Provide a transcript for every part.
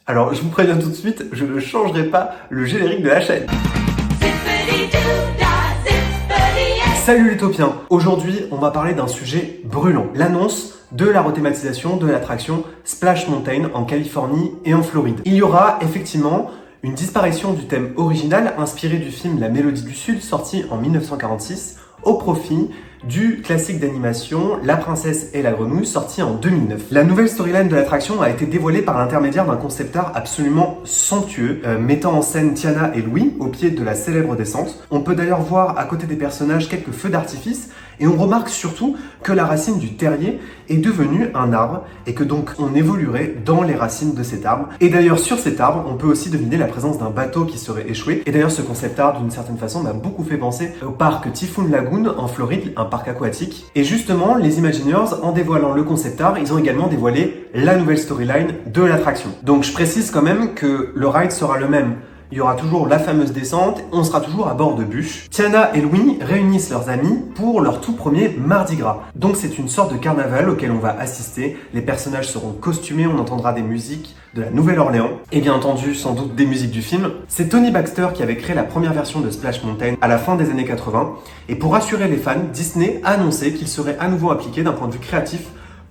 Alors, je vous préviens tout de suite, je ne changerai pas le générique de la chaîne. Salut les Utopiens! Aujourd'hui, on va parler d'un sujet brûlant. L'annonce de la rethématisation de l'attraction Splash Mountain en Californie et en Floride. Il y aura effectivement une disparition du thème original inspiré du film La Mélodie du Sud, sorti en 1946, au profit du classique d'animation La Princesse et la Grenouille, sorti en 2009. La nouvelle storyline de l'attraction a été dévoilée par l'intermédiaire d'un concept art absolument somptueux, mettant en scène Tiana et Louie au pied de la célèbre descente. On peut d'ailleurs voir à côté des personnages quelques feux d'artifice, et on remarque surtout que la racine du terrier est devenue un arbre, et que donc on évoluerait dans les racines de cet arbre. Et d'ailleurs sur cet arbre, on peut aussi deviner la présence d'un bateau qui serait échoué. Et d'ailleurs ce concept art, d'une certaine façon, m'a beaucoup fait penser au parc Typhoon Lagoon en Floride, un parc aquatique. Et justement, les Imagineers, en dévoilant le concept art, ils ont également dévoilé la nouvelle storyline de l'attraction. Donc je précise quand même que le ride sera le même. Il y aura toujours la fameuse descente, on sera toujours à bord de bûches. Tiana et Louie réunissent leurs amis pour leur tout premier Mardi Gras. Donc c'est une sorte de carnaval auquel on va assister. Les personnages seront costumés, on entendra des musiques de la Nouvelle-Orléans. Et bien entendu, sans doute des musiques du film. C'est Tony Baxter qui avait créé la première version de Splash Mountain à la fin des années 80. Et pour rassurer les fans, Disney a annoncé qu'il serait à nouveau appliqué d'un point de vue créatif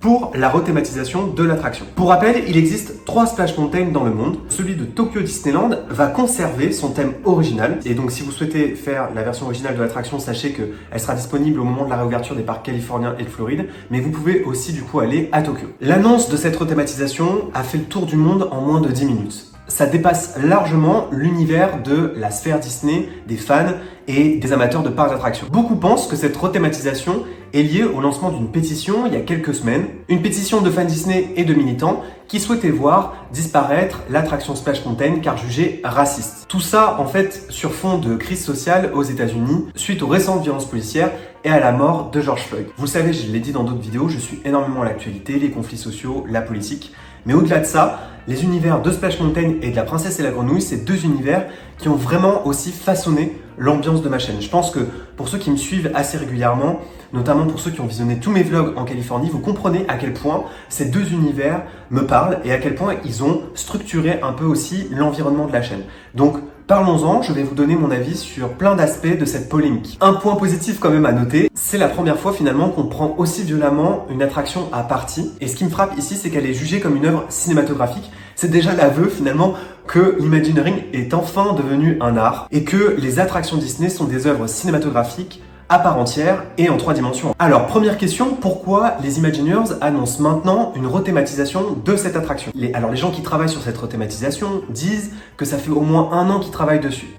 pour la rethématisation de l'attraction. Pour rappel, il existe 3 Splash Mountain dans le monde. Celui de Tokyo Disneyland va conserver son thème original. Et donc si vous souhaitez faire la version originale de l'attraction, sachez qu'elle sera disponible au moment de la réouverture des parcs californiens et de Floride. Mais vous pouvez aussi du coup aller à Tokyo. L'annonce de cette rethématisation a fait le tour du monde en moins de 10 minutes. Ça dépasse largement l'univers de la sphère Disney, des fans et des amateurs de parcs d'attractions. Beaucoup pensent que cette rethématisation est liée au lancement d'une pétition il y a quelques semaines, une pétition de fans Disney et de militants qui souhaitaient voir disparaître l'attraction Splash Mountain car jugée raciste. Tout ça en fait sur fond de crise sociale aux États-Unis suite aux récentes violences policières et à la mort de George Floyd. Vous le savez, je l'ai dit dans d'autres vidéos, je suis énormément à l'actualité, les conflits sociaux, la politique. Mais au-delà de ça, les univers de Splash Mountain et de La Princesse et la Grenouille, c'est 2 univers qui ont vraiment aussi façonné l'ambiance de ma chaîne. Je pense que pour ceux qui me suivent assez régulièrement, notamment pour ceux qui ont visionné tous mes vlogs en Californie, vous comprenez à quel point ces 2 univers me parlent et à quel point ils ont structuré un peu aussi l'environnement de la chaîne. Donc, parlons-en, je vais vous donner mon avis sur plein d'aspects de cette polémique. Un point positif quand même à noter, c'est la première fois finalement qu'on prend aussi violemment une attraction à partie. Et ce qui me frappe ici, c'est qu'elle est jugée comme une œuvre cinématographique. C'est déjà l'aveu finalement que l'Imagineering est enfin devenu un art et que les attractions Disney sont des œuvres cinématographiques à part entière et en 3 dimensions. Alors, première question, pourquoi les Imagineers annoncent maintenant une rethématisation de cette attraction? Les gens qui travaillent sur cette rethématisation disent que ça fait au moins 1 an qu'ils travaillent dessus.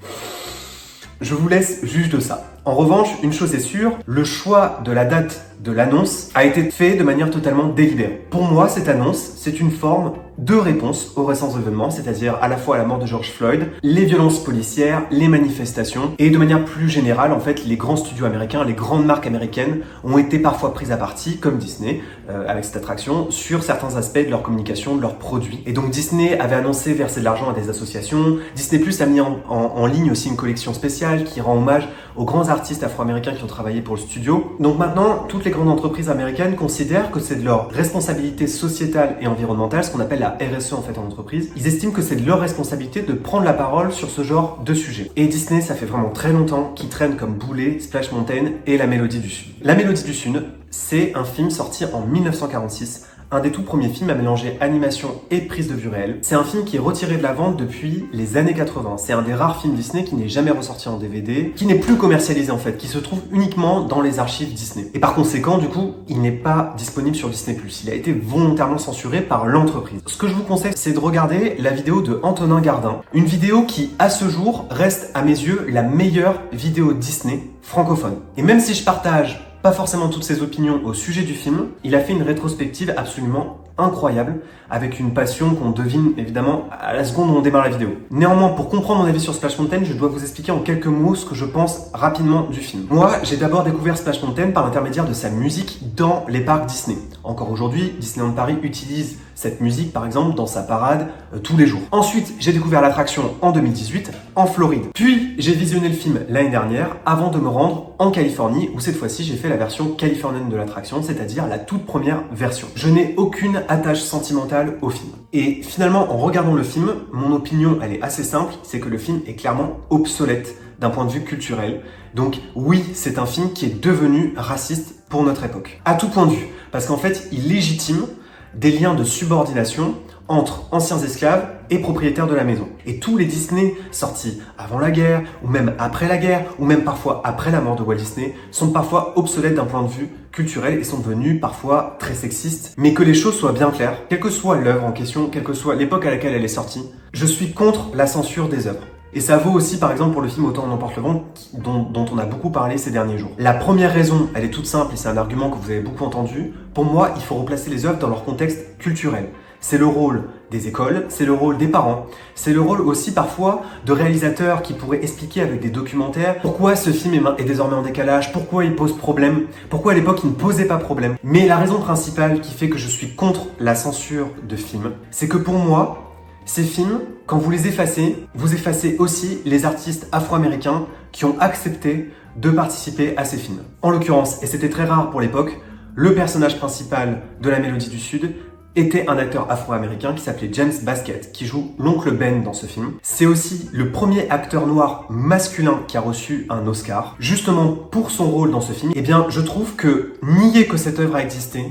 Je vous laisse juge de ça. En revanche, une chose est sûre, le choix de la date de l'annonce a été fait de manière totalement délibérée. Pour moi, cette annonce, c'est une forme de réponse aux récents événements, c'est-à-dire à la fois à la mort de George Floyd, les violences policières, les manifestations, et de manière plus générale, en fait, les grands studios américains, les grandes marques américaines ont été parfois prises à partie, comme Disney, avec cette attraction, sur certains aspects de leur communication, de leurs produits. Et donc Disney avait annoncé verser de l'argent à des associations. Disney Plus a mis en ligne aussi une collection spéciale qui rend hommage aux grands artistes afro-américains qui ont travaillé pour le studio. Donc maintenant, toutes les grandes entreprises américaines considèrent que c'est de leur responsabilité sociétale et environnementale, ce qu'on appelle la RSE en fait en entreprise. Ils estiment que c'est de leur responsabilité de prendre la parole sur ce genre de sujet. Et Disney, ça fait vraiment très longtemps qu'ils traînent comme boulet Splash Mountain et La Mélodie du Sud. La Mélodie du Sud, c'est un film sorti en 1946, un des tout premiers films à mélanger animation et prise de vue réelle. C'est un film qui est retiré de la vente depuis les années 80. C'est un des rares films Disney qui n'est jamais ressorti en DVD, qui n'est plus commercialisé en fait, qui se trouve uniquement dans les archives Disney. Et par conséquent, du coup, il n'est pas disponible sur Disney+. Il a été volontairement censuré par l'entreprise. Ce que je vous conseille, c'est de regarder la vidéo de Antonin Gardin. Une vidéo qui, à ce jour, reste à mes yeux la meilleure vidéo Disney francophone. Et même si je partage pas forcément toutes ses opinions au sujet du film, il a fait une rétrospective absolument incroyable, avec une passion qu'on devine évidemment à la seconde où on démarre la vidéo. Néanmoins, pour comprendre mon avis sur Splash Mountain, je dois vous expliquer en quelques mots ce que je pense rapidement du film. Moi, j'ai d'abord découvert Splash Mountain par l'intermédiaire de sa musique dans les parcs Disney. Encore aujourd'hui, Disneyland Paris utilise cette musique par exemple dans sa parade tous les jours. Ensuite, j'ai découvert l'attraction en 2018 en Floride. Puis, j'ai visionné le film l'année dernière avant de me rendre en Californie où cette fois-ci j'ai fait la version californienne de l'attraction, c'est-à-dire la toute première version. Je n'ai aucune attache sentimentale au film. Et finalement, en regardant le film, mon opinion elle est assez simple, c'est que le film est clairement obsolète d'un point de vue culturel. Donc oui, c'est un film qui est devenu raciste pour notre époque. À tout point de vue. Parce qu'en fait, il légitime des liens de subordination entre anciens esclaves et propriétaires de la maison. Et tous les Disney sortis avant la guerre, ou même après la guerre, ou même parfois après la mort de Walt Disney, sont parfois obsolètes d'un point de vue culturel et sont devenus parfois très sexistes. Mais que les choses soient bien claires, quelle que soit l'œuvre en question, quelle que soit l'époque à laquelle elle est sortie, je suis contre la censure des œuvres. Et ça vaut aussi par exemple pour le film Autant en emporte le vent dont on a beaucoup parlé ces derniers jours. La première raison, elle est toute simple et c'est un argument que vous avez beaucoup entendu. Pour moi, il faut replacer les œuvres dans leur contexte culturel. C'est le rôle des écoles, c'est le rôle des parents, c'est le rôle aussi parfois de réalisateurs qui pourraient expliquer avec des documentaires pourquoi ce film est désormais en décalage, pourquoi il pose problème, pourquoi à l'époque il ne posait pas problème. Mais la raison principale qui fait que je suis contre la censure de films, c'est que pour moi, ces films, quand vous les effacez, vous effacez aussi les artistes afro-américains qui ont accepté de participer à ces films. En l'occurrence, et c'était très rare pour l'époque, le personnage principal de La Mélodie du Sud était un acteur afro-américain qui s'appelait James Baskett, qui joue l'oncle Ben dans ce film. C'est aussi le premier acteur noir masculin qui a reçu un Oscar, justement pour son rôle dans ce film. Eh bien, je trouve que nier que cette œuvre a existé,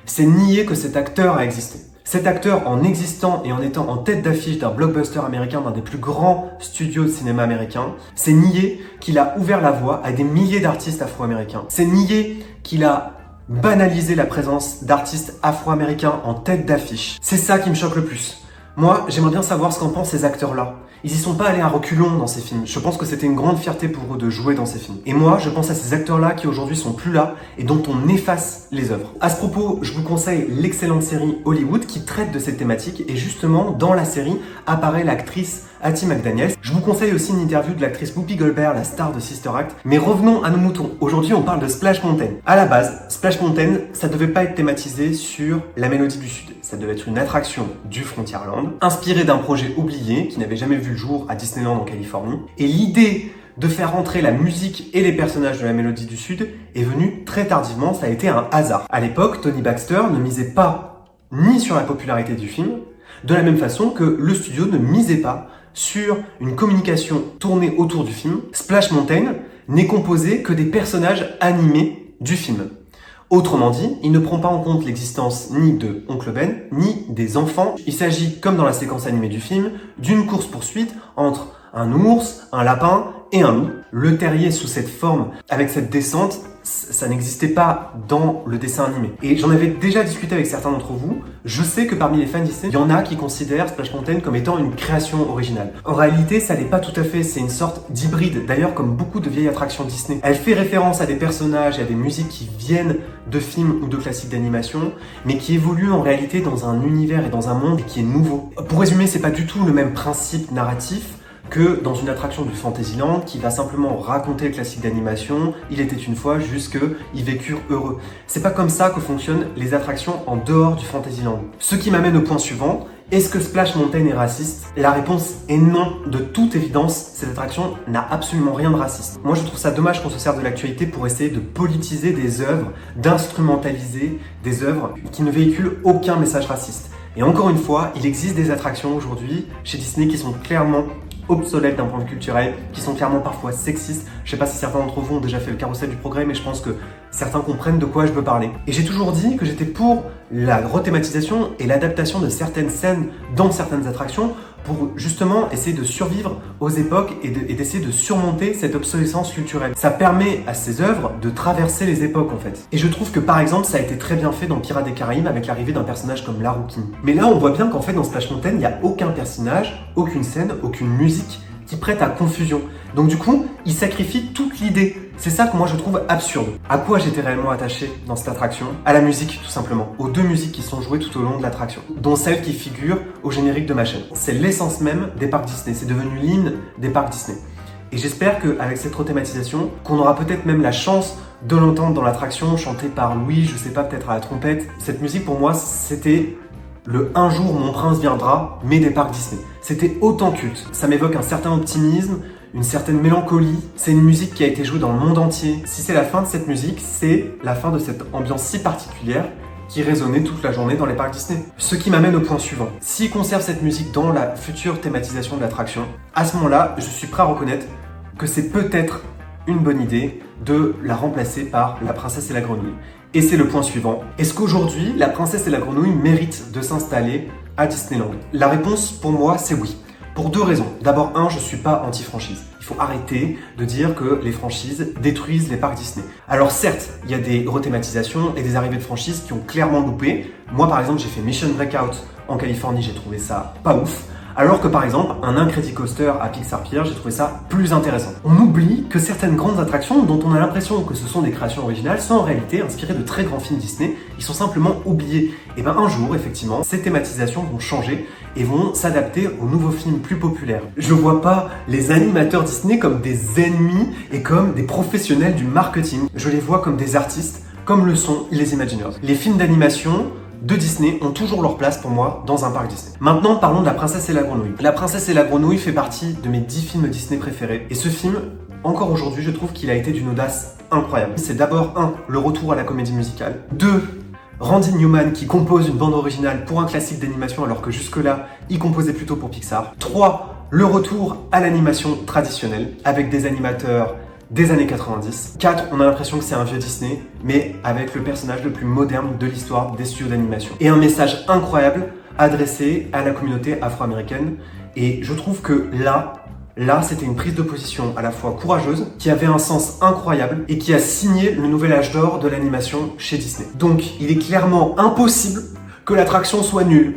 c'est nier que cet acteur a existé. Cet acteur, en existant et en étant en tête d'affiche d'un blockbuster américain, d'un des plus grands studios de cinéma américains, c'est nier qu'il a ouvert la voie à des milliers d'artistes afro-américains. C'est nier qu'il a banalisé la présence d'artistes afro-américains en tête d'affiche. C'est ça qui me choque le plus. Moi, j'aimerais bien savoir ce qu'en pensent ces acteurs-là. Ils y sont pas allés à reculons dans ces films. Je pense que c'était une grande fierté pour eux de jouer dans ces films. Et moi, je pense à ces acteurs-là qui aujourd'hui sont plus là et dont on efface les œuvres. À ce propos, je vous conseille l'excellente série Hollywood qui traite de cette thématique et justement, dans la série, apparaît l'actrice Hattie McDaniel. Je vous conseille aussi une interview de l'actrice Whoopi Goldberg, la star de Sister Act. Mais revenons à nos moutons. Aujourd'hui, on parle de Splash Mountain. À la base, Splash Mountain, ça devait pas être thématisé sur La Mélodie du Sud. Ça devait être une attraction du Frontierland, inspirée d'un projet oublié qui n'avait jamais vu le jour à Disneyland en Californie. Et l'idée de faire entrer la musique et les personnages de La Mélodie du Sud est venue très tardivement, ça a été un hasard. À l'époque, Tony Baxter ne misait pas ni sur la popularité du film, de la même façon que le studio ne misait pas sur une communication tournée autour du film. Splash Mountain n'est composé que des personnages animés du film. Autrement dit, il ne prend pas en compte l'existence ni de Oncle Ben, ni des enfants. Il s'agit, comme dans la séquence animée du film, d'une course-poursuite entre un ours, un lapin et un loup. Le terrier sous cette forme, avec cette descente, ça n'existait pas dans le dessin animé. Et j'en avais déjà discuté avec certains d'entre vous. Je sais que parmi les fans Disney, il y en a qui considèrent Splash Mountain comme étant une création originale. En réalité, ça l'est pas tout à fait. C'est une sorte d'hybride. D'ailleurs, comme beaucoup de vieilles attractions Disney, elle fait référence à des personnages et à des musiques qui viennent de films ou de classiques d'animation, mais qui évoluent en réalité dans un univers et dans un monde qui est nouveau. Pour résumer, c'est pas du tout le même principe narratif que dans une attraction du Fantasyland qui va simplement raconter le classique d'animation, il était une fois, juste qu'ils vécurent heureux. C'est pas comme ça que fonctionnent les attractions en dehors du Fantasyland. Ce qui m'amène au point suivant, est-ce que Splash Mountain est raciste? La réponse est non. De toute évidence, cette attraction n'a absolument rien de raciste. Moi, je trouve ça dommage qu'on se serve de l'actualité pour essayer de politiser des œuvres, d'instrumentaliser des œuvres qui ne véhiculent aucun message raciste. Et encore une fois, il existe des attractions aujourd'hui chez Disney qui sont clairement obsolètes d'un point de vue culturel, qui sont clairement parfois sexistes. Je sais pas si certains d'entre vous ont déjà fait le carrousel du progrès, mais je pense que certains comprennent de quoi je veux parler. Et j'ai toujours dit que j'étais pour la rethématisation et l'adaptation de certaines scènes dans certaines attractions pour justement essayer de survivre aux époques et d'essayer de surmonter cette obsolescence culturelle. Ça permet à ces œuvres de traverser les époques en fait. Et je trouve que par exemple ça a été très bien fait dans Pirates des Caraïbes avec l'arrivée d'un personnage comme la Rookie. Mais là on voit bien qu'en fait dans Splash Mountain il n'y a aucun personnage, aucune scène, aucune musique qui prête à confusion. Donc du coup, il sacrifie toute l'idée. C'est ça que moi je trouve absurde. À quoi j'étais réellement attaché dans cette attraction? À la musique tout simplement, aux deux musiques qui sont jouées tout au long de l'attraction, dont celle qui figure au générique de ma chaîne. C'est l'essence même des parcs Disney, c'est devenu l'hymne des parcs Disney. Et j'espère qu'avec cette rethématisation, qu'on aura peut-être même la chance de l'entendre dans l'attraction, chantée par Louis, je sais pas, peut-être à la trompette. Cette musique pour moi, c'était le Un jour mon prince viendra, mais des parcs Disney. C'était autant culte. Ça m'évoque un certain optimisme, une certaine mélancolie. C'est une musique qui a été jouée dans le monde entier. Si c'est la fin de cette musique, c'est la fin de cette ambiance si particulière qui résonnait toute la journée dans les parcs Disney. Ce qui m'amène au point suivant. S'ils conservent cette musique dans la future thématisation de l'attraction, à ce moment-là, je suis prêt à reconnaître que c'est peut-être une bonne idée de la remplacer par La Princesse et la Grenouille. Et c'est le point suivant. Est-ce qu'aujourd'hui, La Princesse et la Grenouille mérite de s'installer à Disneyland? La réponse, pour moi, c'est oui. Pour deux raisons. D'abord, je suis pas anti-franchise. Il faut arrêter de dire que les franchises détruisent les parcs Disney. Alors certes, il y a des rethématisations et des arrivées de franchises qui ont clairement loupé. Moi, par exemple, j'ai fait Mission Breakout en Californie, j'ai trouvé ça pas ouf. Alors que par exemple, un Incredicoaster à Pixar Pier, j'ai trouvé ça plus intéressant. On oublie que certaines grandes attractions dont on a l'impression que ce sont des créations originales sont en réalité inspirées de très grands films Disney. Ils sont simplement oubliés. Et un jour, effectivement, ces thématisations vont changer et vont s'adapter aux nouveaux films plus populaires. Je vois pas les animateurs Disney comme des ennemis et comme des professionnels du marketing. Je les vois comme des artistes, comme le sont les Imagineers. Les films d'animation de Disney ont toujours leur place pour moi dans un parc Disney. Maintenant, parlons de La Princesse et la Grenouille. La Princesse et la Grenouille fait partie de mes 10 films Disney préférés. Et ce film, encore aujourd'hui, je trouve qu'il a été d'une audace incroyable. C'est d'abord, le retour à la comédie musicale. 2, Randy Newman qui compose une bande originale pour un classique d'animation alors que jusque-là, il composait plutôt pour Pixar. 3, le retour à l'animation traditionnelle avec des animateurs des années 90. 4, on a l'impression que c'est un vieux Disney, mais avec le personnage le plus moderne de l'histoire des studios d'animation. Et un message incroyable adressé à la communauté afro-américaine. Et je trouve que là, c'était une prise de position à la fois courageuse, qui avait un sens incroyable et qui a signé le nouvel âge d'or de l'animation chez Disney. Donc, il est clairement impossible que l'attraction soit nulle.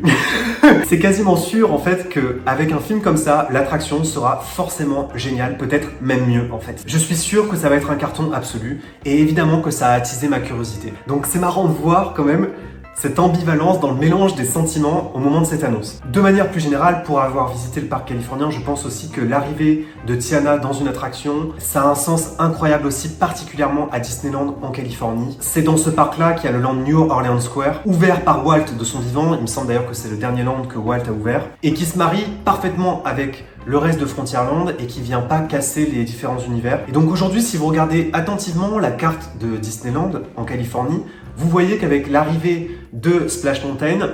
C'est quasiment sûr en fait qu'avec un film comme ça, l'attraction sera forcément géniale, peut-être même mieux en fait. Je suis sûr que ça va être un carton absolu et évidemment que ça a attisé ma curiosité. Donc c'est marrant de voir quand même cette ambivalence dans le mélange des sentiments au moment de cette annonce. De manière plus générale, pour avoir visité le parc californien, je pense aussi que l'arrivée de Tiana dans une attraction, ça a un sens incroyable aussi, particulièrement à Disneyland en Californie. C'est dans ce parc-là qu'il y a le land New Orleans Square, ouvert par Walt de son vivant, il me semble d'ailleurs que c'est le dernier land que Walt a ouvert, et qui se marie parfaitement avec le reste de Frontierland et qui vient pas casser les différents univers. Et donc aujourd'hui, si vous regardez attentivement la carte de Disneyland en Californie, vous voyez qu'avec l'arrivée de Splash Mountain,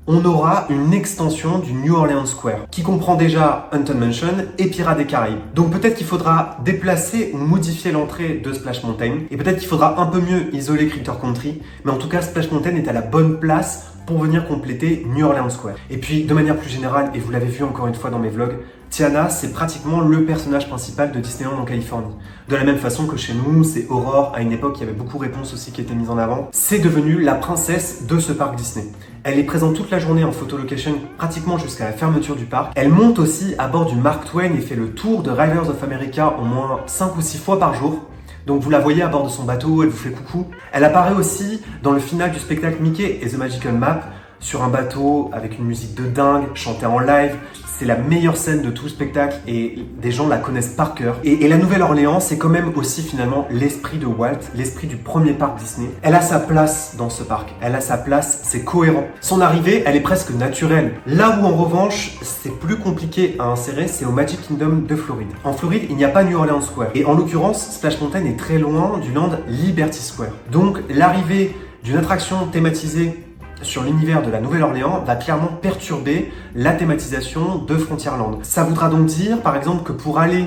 on aura une extension du New Orleans Square qui comprend déjà Haunted Mansion et Pirates des Caraïbes. Donc peut-être qu'il faudra déplacer ou modifier l'entrée de Splash Mountain et peut-être qu'il faudra un peu mieux isoler Critter Country, mais en tout cas Splash Mountain est à la bonne place pour venir compléter New Orleans Square. Et puis de manière plus générale, et vous l'avez vu encore une fois dans mes vlogs, Tiana, c'est pratiquement le personnage principal de Disneyland en Californie. De la même façon que chez nous, c'est Aurore, à une époque, il y avait beaucoup de réponses aussi qui étaient mises en avant. C'est devenu la princesse de ce parc Disney. Elle est présente toute la journée en photolocation, pratiquement jusqu'à la fermeture du parc. Elle monte aussi à bord du Mark Twain et fait le tour de Riders of America au moins 5 ou 6 fois par jour. Donc vous la voyez à bord de son bateau, elle vous fait coucou. Elle apparaît aussi dans le final du spectacle Mickey et The Magical Map, sur un bateau avec une musique de dingue, chantée en live. C'est la meilleure scène de tout le spectacle et des gens la connaissent par cœur. Et la Nouvelle-Orléans, c'est quand même aussi finalement l'esprit de Walt, l'esprit du premier parc Disney. Elle a sa place dans ce parc, elle a sa place, c'est cohérent. Son arrivée, elle est presque naturelle. Là où en revanche, c'est plus compliqué à insérer, c'est au Magic Kingdom de Floride. En Floride, il n'y a pas New Orleans Square. Et en l'occurrence, Splash Mountain est très loin du land Liberty Square. Donc l'arrivée d'une attraction thématisée sur l'univers de la Nouvelle-Orléans va clairement perturber la thématisation de Frontierland. Ça voudra donc dire, par exemple, que pour aller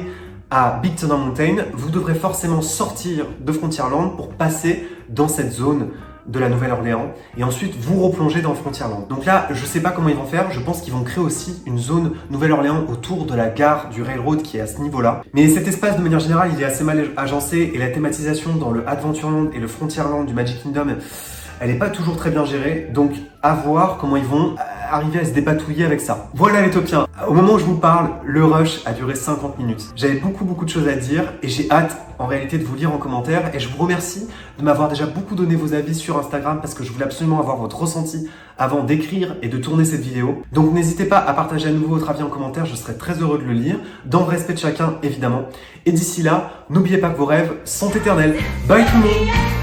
à Big Thunder Mountain, vous devrez forcément sortir de Frontierland pour passer dans cette zone de la Nouvelle-Orléans et ensuite vous replonger dans Frontierland. Donc là, je sais pas comment ils vont faire, je pense qu'ils vont créer aussi une zone Nouvelle-Orléans autour de la gare du Railroad qui est à ce niveau-là. Mais cet espace, de manière générale, il est assez mal agencé et la thématisation dans le Adventureland et le Frontierland du Magic Kingdom, elle n'est pas toujours très bien gérée, donc à voir comment ils vont arriver à se dépatouiller avec ça. Voilà les topiens, au moment où je vous parle, le rush a duré 50 minutes. J'avais beaucoup de choses à dire et j'ai hâte en réalité de vous lire en commentaire et je vous remercie de m'avoir déjà beaucoup donné vos avis sur Instagram parce que je voulais absolument avoir votre ressenti avant d'écrire et de tourner cette vidéo. Donc n'hésitez pas à partager à nouveau votre avis en commentaire, je serai très heureux de le lire, dans le respect de chacun évidemment. Et d'ici là, n'oubliez pas que vos rêves sont éternels. Bye tout le monde!